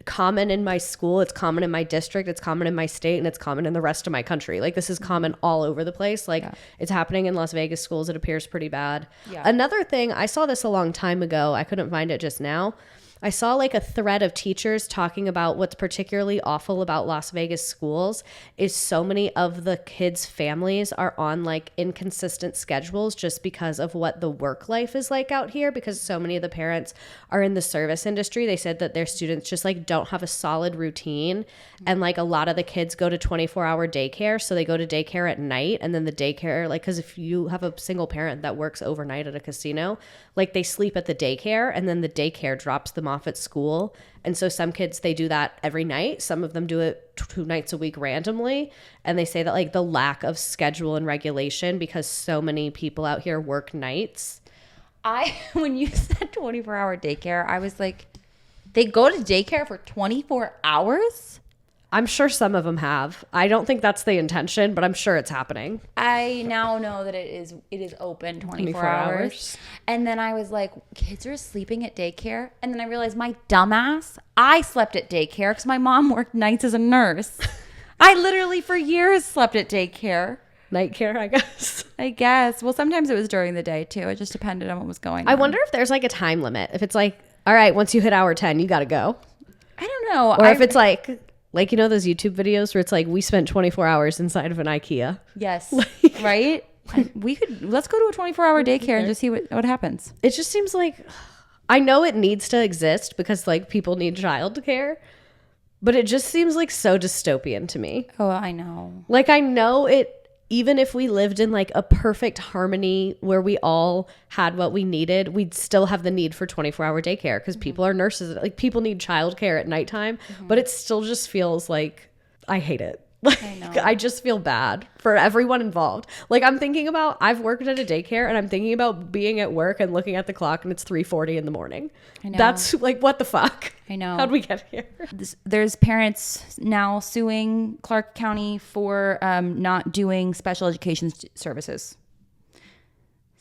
common in my school, it's common in my district, it's common in my state, and it's common in the rest of my country. Like this is common all over the place. Like it's happening in Las Vegas schools. It appears pretty bad. Yeah. Another thing, I saw this a long time ago. I couldn't find it just now. I saw like a thread of teachers talking about what's particularly awful about Las Vegas schools is so many of the kids' families are on like inconsistent schedules just because of what the work life is like out here, because so many of the parents are in the service industry. They said that their students just like don't have a solid routine. And like a lot of the kids go to 24-hour daycare. So they go to daycare at night, and then the daycare, like, because if you have a single parent that works overnight at a casino, like they sleep at the daycare and then the daycare drops them off at school. And so some kids, they do that every night. Some of them do it 2 nights a week randomly. And they say that like the lack of schedule and regulation, because so many people out here work nights. When you said 24-hour daycare, I was like, they go to daycare for 24 hours? I'm sure some of them have. I don't think that's the intention, but I'm sure it's happening. I now know that it is open 24 hours. And then I was like, kids are sleeping at daycare? And then I realized my dumbass, I slept at daycare because my mom worked nights as a nurse. I literally for years slept at daycare. Night care, I guess. I guess. Well, sometimes it was during the day too. It just depended on what was going on. I wonder if there's like a time limit. If it's like, all right, once you hit hour 10, you got to go. I don't know. Or if it's like, you know, those YouTube videos where it's like, we spent 24 hours inside of an IKEA. Yes. Right? Let's go to a 24-hour daycare and just see what happens. It just seems like, I know it needs to exist because like people need childcare, but it just seems like so dystopian to me. Oh, I know. Like, I know it, even if we lived in like a perfect harmony where we all had what we needed, we'd still have the need for 24-hour daycare because people are nurses. Like, people need childcare at nighttime, but it still just feels like I hate it. Like, I know. I just feel bad for everyone involved. Like, I'm thinking about, I've worked at a daycare and I'm thinking about being at work and looking at the clock and it's 3:40 in the morning. I know. That's like, what the fuck? I know. How'd we get here? There's parents now suing Clark County for not doing special education services.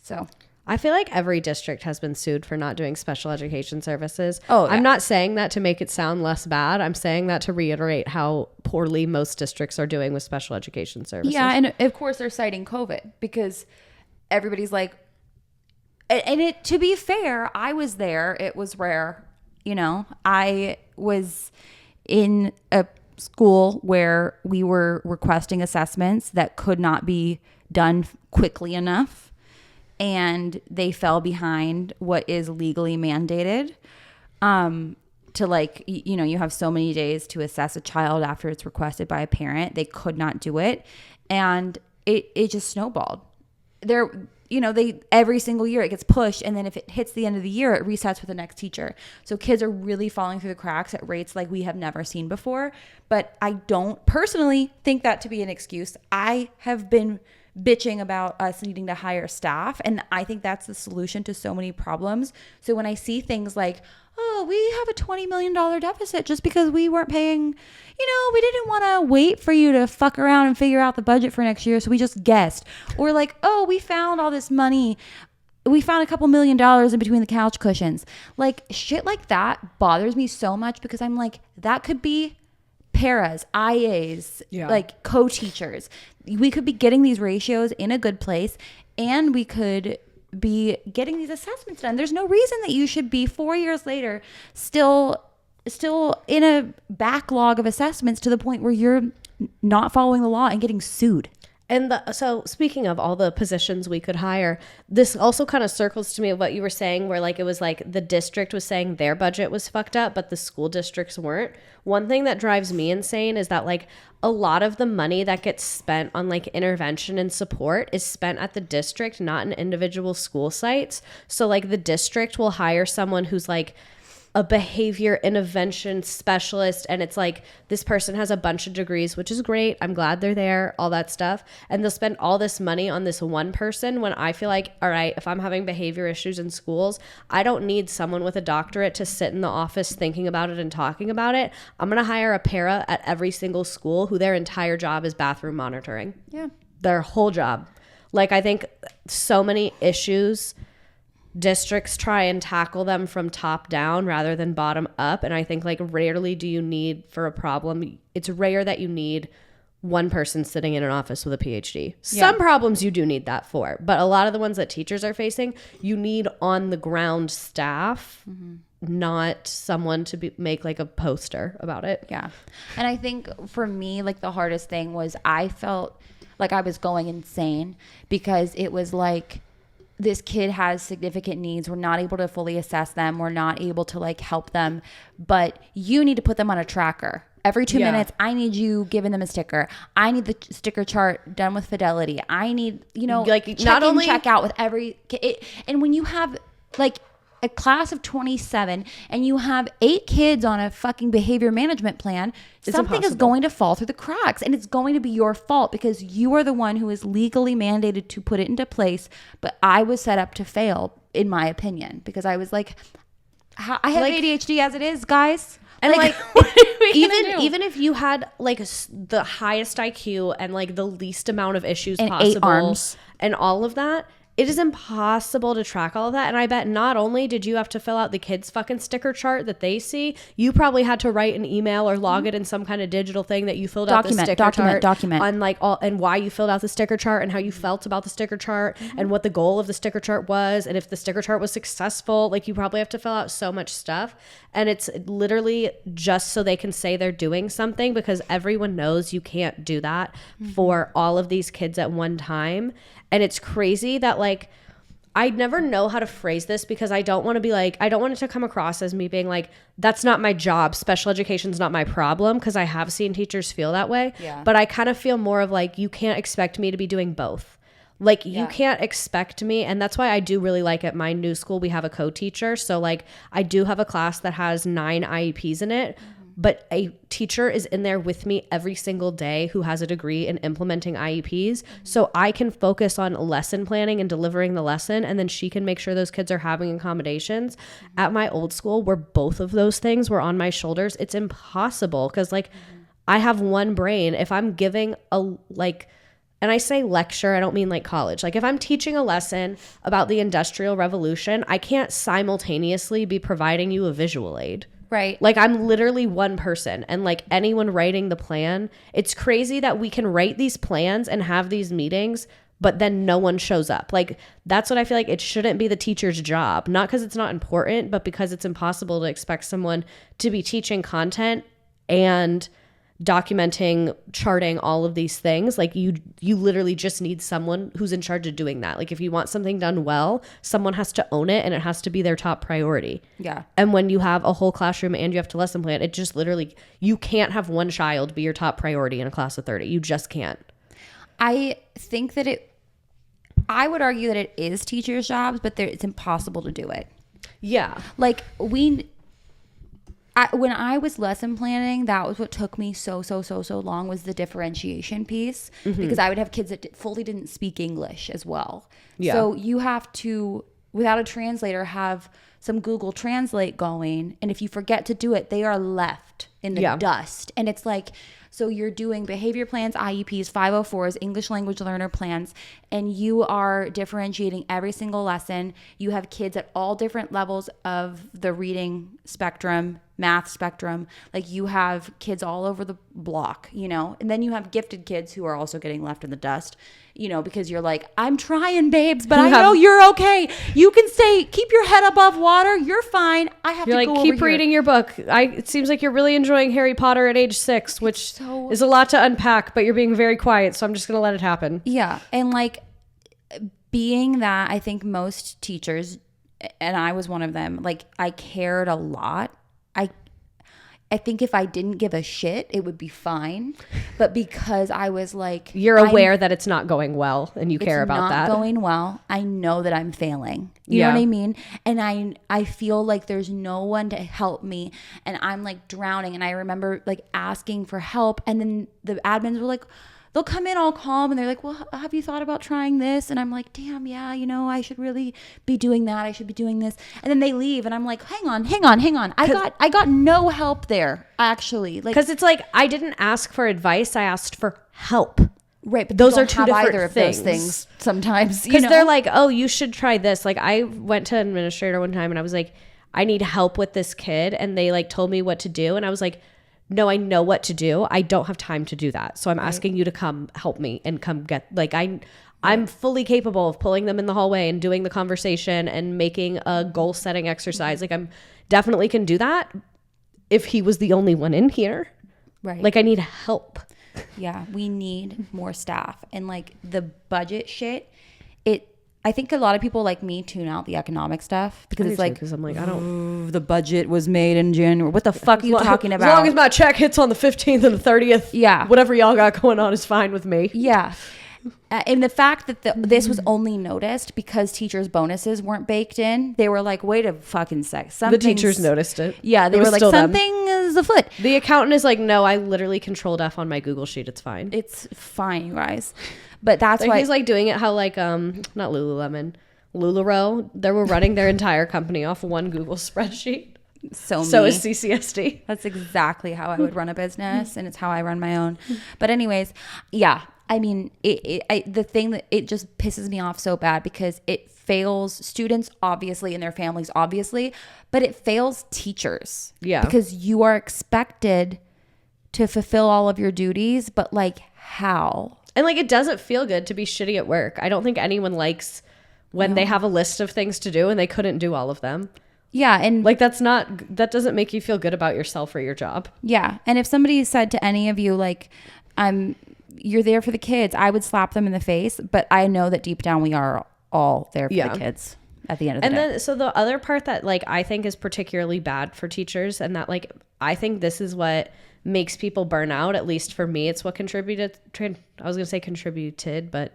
So I feel like every district has been sued for not doing special education services. Oh, yeah. I'm not saying that to make it sound less bad. I'm saying that to reiterate how poorly most districts are doing with special education services. yeah, and of course they're citing COVID because everybody's like, and it, to be fair, I was there. It was rare. You know, I was in a school where we were requesting assessments that could not be done quickly enough. And they fell behind what is legally mandated. To like, you know, you have so many days to assess a child after it's requested by a parent. They could not do it. And it just snowballed. Every single year it gets pushed. And then if it hits the end of the year, it resets with the next teacher. So kids are really falling through the cracks at rates like we have never seen before. But I don't personally think that to be an excuse. I have been bitching about us needing to hire staff, and I think that's the solution to so many problems. So when I see things like, oh, we have a $20 million deficit just because we weren't paying, we didn't want to wait for you to fuck around and figure out the budget for next year, so we just guessed. Or like, oh, we found all this money, we found a couple $1 million in between the couch cushions. Like, shit like that bothers me so much because I'm like, that could be paras, IAs, like co-teachers. We could be getting these ratios in a good place, and we could be getting these assessments done. There's no reason that you should be 4 years later still in a backlog of assessments to the point where you're not following the law and getting sued. And so speaking of all the positions we could hire, this also kind of circles to me what you were saying, where like it was like the district was saying their budget was fucked up, but the school districts weren't. One thing that drives me insane is that like a lot of the money that gets spent on like intervention and support is spent at the district, not in individual school sites. So like the district will hire someone who's like a behavior intervention specialist, and it's like this person has a bunch of degrees, which is great. I'm glad they're there, all that stuff. And they'll spend all this money on this one person when I feel like, all right, if I'm having behavior issues in schools, I don't need someone with a doctorate to sit in the office thinking about it and talking about it. I'm going to hire a para at every single school who their entire job is bathroom monitoring. Yeah. Their whole job. Like, I think so many issues, districts try and tackle them from top down rather than bottom up. And I think like rarely do you need for a problem. It's rare that you need one person sitting in an office with a PhD. Yeah. Some problems you do need that for, but a lot of the ones that teachers are facing, you need on the ground staff, not someone to make like a poster about it. Yeah. And I think for me, like the hardest thing was I felt like I was going insane because it was like, this kid has significant needs. We're not able to fully assess them. We're not able to like help them, but you need to put them on a tracker. Every 2 minutes, I need you giving them a sticker. I need the sticker chart done with Fidelity. I need, like check not in, only check out with and when you have like a class of 27 and you have 8 kids on a fucking behavior management plan, something is going to fall through the cracks, and it's going to be your fault because you are the one who is legally mandated to put it into place. But I was set up to fail, in my opinion, because I was like, I have ADHD as it is, guys. And like even if you had like the highest IQ and like the least amount of issues and possible 8 arms and all of that, it is impossible to track all of that. And I bet not only did you have to fill out the kids' fucking sticker chart that they see, you probably had to write an email or log it in some kind of digital thing that you filled out the sticker chart on like all, and why you filled out the sticker chart and how you felt about the sticker chart and what the goal of the sticker chart was. And if the sticker chart was successful, like you probably have to fill out so much stuff. And it's literally just so they can say they're doing something, because everyone knows you can't do that for all of these kids at one time. And it's crazy that like, I never know how to phrase this because I don't want to be like, I don't want it to come across as me being like, that's not my job. Special education's not my problem. Because I have seen teachers feel that way. Yeah. But I kind of feel more of like, you can't expect me to be doing both. Like you can't expect me. And that's why I do really like at my new school, we have a co-teacher. So like I do have a class that has 9 IEPs in it. But a teacher is in there with me every single day who has a degree in implementing IEPs. So I can focus on lesson planning and delivering the lesson. And then she can make sure those kids are having accommodations. At my old school, where both of those things were on my shoulders, it's impossible. Because like I have one brain. If I'm giving a like, and I say lecture, I don't mean like college. Like if I'm teaching a lesson about the Industrial Revolution, I can't simultaneously be providing you a visual aid. Right. Like I'm literally one person, and like anyone writing the plan, it's crazy that we can write these plans and have these meetings, but then no one shows up. Like that's what I feel like it shouldn't be the teacher's job. Not because it's not important, but because it's impossible to expect someone to be teaching content and documenting, charting all of these things. Like you literally just need someone who's in charge of doing that. Like if you want something done well, someone has to own it and it has to be their top priority. Yeah. And when you have a whole classroom and you have to lesson plan, it just literally, you can't have one child be your top priority in a class of 30. You just can't. I think that I would argue that it is teachers' jobs, but it's impossible to do it. Yeah. Like when I was lesson planning, that was what took me so long, was the differentiation piece, because I would have kids that fully didn't speak English as well. Yeah. So you have to, without a translator, have some Google Translate going. And if you forget to do it, they are left in the dust. And it's like, so you're doing behavior plans, IEPs, 504s, English language learner plans, and you are differentiating every single lesson. You have kids at all different levels of the reading spectrum, math spectrum. Like you have kids all over the block, you know, and then you have gifted kids who are also getting left in the dust, you know, because you're like, I'm trying, babes, but I know you're okay. You can keep your head above water. You're fine. I have to go over here. You're like, keep reading your book. It seems like you're really enjoying Harry Potter at age 6, which is a lot to unpack, but you're being very quiet. So I'm just going to let it happen. Yeah. And like being that, I think most teachers, and I was one of them, like I cared a lot. I think if I didn't give a shit, it would be fine. But because I was like... You're aware that it's not going well and you care about that. It's not going well. I know that I'm failing. You know what I mean? And I feel like there's no one to help me. And I'm like drowning. And I remember like asking for help. And then the admins were like... They'll come in all calm and they're like, well, have you thought about trying this? And I'm like, damn, yeah, you know, I should really be doing that. I should be doing this. And then they leave and I'm like, hang on. I got no help there, actually. Like, because it's like, I didn't ask for advice. I asked for help. Right. But those are two different things sometimes. Because they're like, oh, you should try this. Like I went to an administrator one time and I was like, I need help with this kid. And they like told me what to do. And I was like, no, I know what to do. I don't have time to do that. So I'm asking you to come help me and come get, like, I'm fully capable of pulling them in the hallway and doing the conversation and making a goal setting exercise. Like I'm definitely can do that if he was the only one in here. Right. Like I need help. Yeah. We need more staff, and like the budget shit, I think a lot of people like me tune out the economic stuff because it's like, because I'm like, I don't. The budget was made in January. What the fuck are you talking about? As long as my check hits on the 15th and the 30th, yeah, whatever y'all got going on is fine with me. Yeah, And the fact that this was only noticed because teachers' bonuses weren't baked in, they were like, wait a fucking sec. The teachers noticed it. Yeah, they were like, something is afoot. The accountant is like, no, I literally controlled F on my Google sheet. It's fine. It's fine, you guys. But that's like why he's like doing it how like not Lululemon, LuLaRoe. They were running their entire company off one Google spreadsheet. So is CCSD. That's exactly how I would run a business, and it's how I run my own. But anyways, yeah. I mean, the thing that it just pisses me off so bad because it fails students, obviously, and their families, obviously, but it fails teachers. Yeah. Because you are expected to fulfill all of your duties, but like how? And like it doesn't feel good to be shitty at work. I don't think anyone likes when they have a list of things to do and they couldn't do all of them. Yeah, and like that doesn't make you feel good about yourself or your job. Yeah, and if somebody said to any of you like, you're there for the kids, I would slap them in the face, but I know that deep down we are all there for the kids at the end of the day. And then so the other part that like I think is particularly bad for teachers, and that like I think this is what makes people burn out, at least for me, it's what contributed, but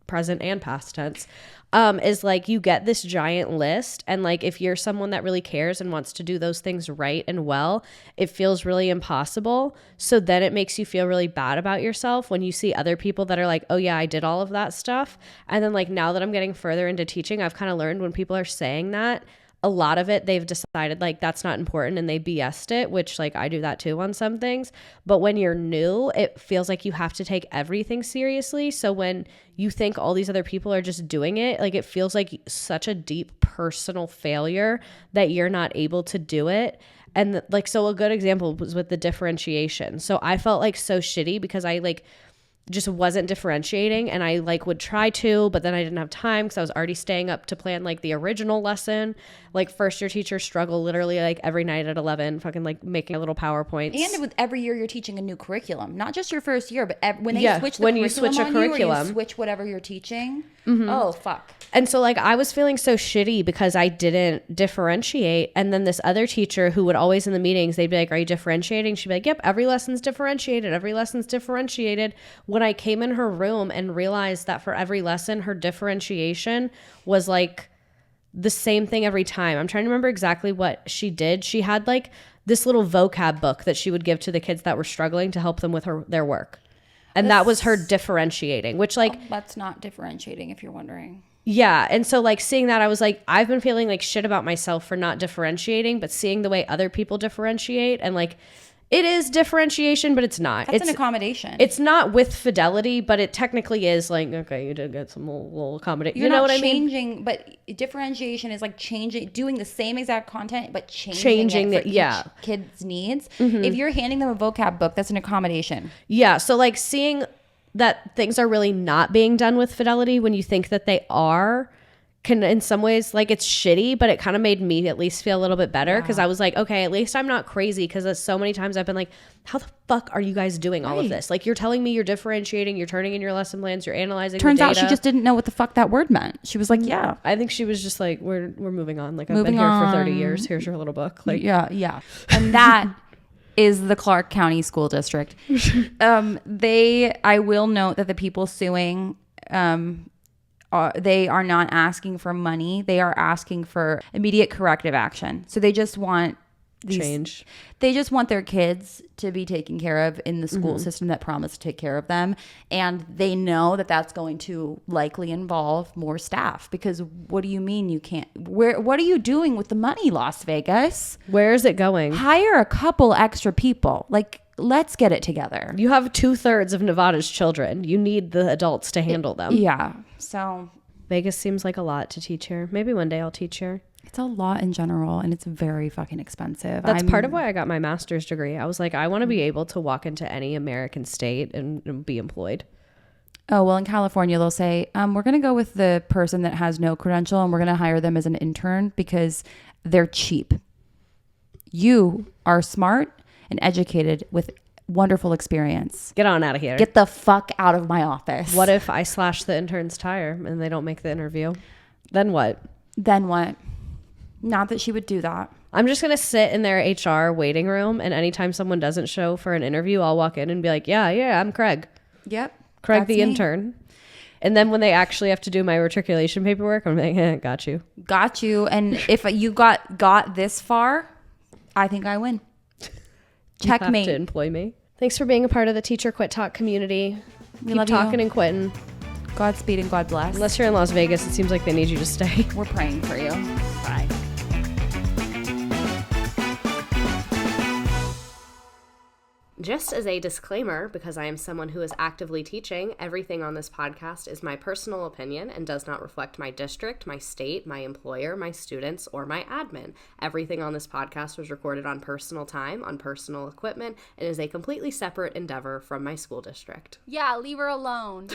present and past tense, is like you get this giant list, and like if you're someone that really cares and wants to do those things right and well, it feels really impossible. So then it makes you feel really bad about yourself when you see other people that are like, oh yeah, I did all of that stuff. And then like now that I'm getting further into teaching, I've kind of learned when people are saying that, a lot of it they've decided like that's not important and they BS'd it, which like I do that too on some things. But when you're new, it feels like you have to take everything seriously. So when you think all these other people are just doing it, like it feels like such a deep personal failure that you're not able to do it. And like, so a good example was with the differentiation. So I felt like so shitty because I like just wasn't differentiating, and I like would try to, but then I didn't have time because I was already staying up to plan like the original lesson. Like first year teachers struggle literally like every night at 11 fucking like making little PowerPoints. And with every year you're teaching a new curriculum, not just your first year, but when they switch the curriculum, you switch whatever you're teaching. Mm-hmm. Oh fuck. And so like I was feeling so shitty because I didn't differentiate. And then this other teacher who would always in the meetings, they'd be like, are you differentiating? She'd be like, yep, every lesson's differentiated. When I came in her room and realized that for every lesson, her differentiation was like the same thing every time. I'm trying to remember exactly what she did. She had like this little vocab book that she would give to the kids that were struggling to help them with their work. And that was her differentiating, which like... that's not differentiating if you're wondering. Yeah. And so like seeing that, I was like, I've been feeling like shit about myself for not differentiating, but seeing the way other people differentiate and like... It is differentiation, but it's not. It's an accommodation. It's not with fidelity, but it technically is like, okay, you did get some little accommodation. You know what I mean? Changing, but differentiation is like doing the same exact content, but changing it for each kid's needs. Mm-hmm. If you're handing them a vocab book, that's an accommodation. Yeah. So like seeing that things are really not being done with fidelity when you think that they are, can in some ways like it's shitty, but it kind of made me at least feel a little bit better because I was like, okay, at least I'm not crazy, because so many times I've been like, how the fuck are you guys doing all of this? Like you're telling me you're differentiating, you're turning in your lesson plans, you're analyzing. Turns out she just didn't know what the fuck that word meant. She was like, yeah. I think she was just like, we're moving on. Like I've been here for 30 years. Here's your little book. Like yeah. And that is the Clark County School District. I will note that the people suing they are not asking for money. They are asking for immediate corrective action. So they just want change. They just want their kids to be taken care of in the school system that promised to take care of them. And they know that that's going to likely involve more staff, because what do you mean you can't? What are you doing with the money, Las Vegas? Where is it going? Hire a couple extra people. Like, let's get it together. You have 2/3 of Nevada's children. You need the adults to handle them. Yeah. So Vegas seems like a lot to teach here. Maybe one day I'll teach here. It's a lot in general, and it's very fucking expensive. That's part of why I got my master's degree. I was like, I want to be able to walk into any American state and be employed. Oh, well, in California, they'll say, we're going to go with the person that has no credential, and we're going to hire them as an intern because they're cheap. You are smart and educated with wonderful experience. Get on out of here. Get the fuck out of my office. What if I slash the intern's tire and they don't make the interview? Then what? Not that she would do that. I'm just going to sit in their HR waiting room, and anytime someone doesn't show for an interview, I'll walk in and be like, yeah, I'm Craig. Yep. Craig the intern. And then when they actually have to do my matriculation paperwork, I'm like, got you. Got you. And if you got this far, I think I win. Checkmate. You have to employ me. Thanks for being a part of the Teacher Quit Talk community. Keep love talking you. and quitting. Godspeed and God bless. Unless you're in Las Vegas, it seems like they need you to stay. We're praying for you. Bye. Just as a disclaimer, because I am someone who is actively teaching, everything on this podcast is my personal opinion and does not reflect my district, my state, my employer, my students, or my admin. Everything on this podcast was recorded on personal time, on personal equipment, and is a completely separate endeavor from my school district. Yeah, leave her alone.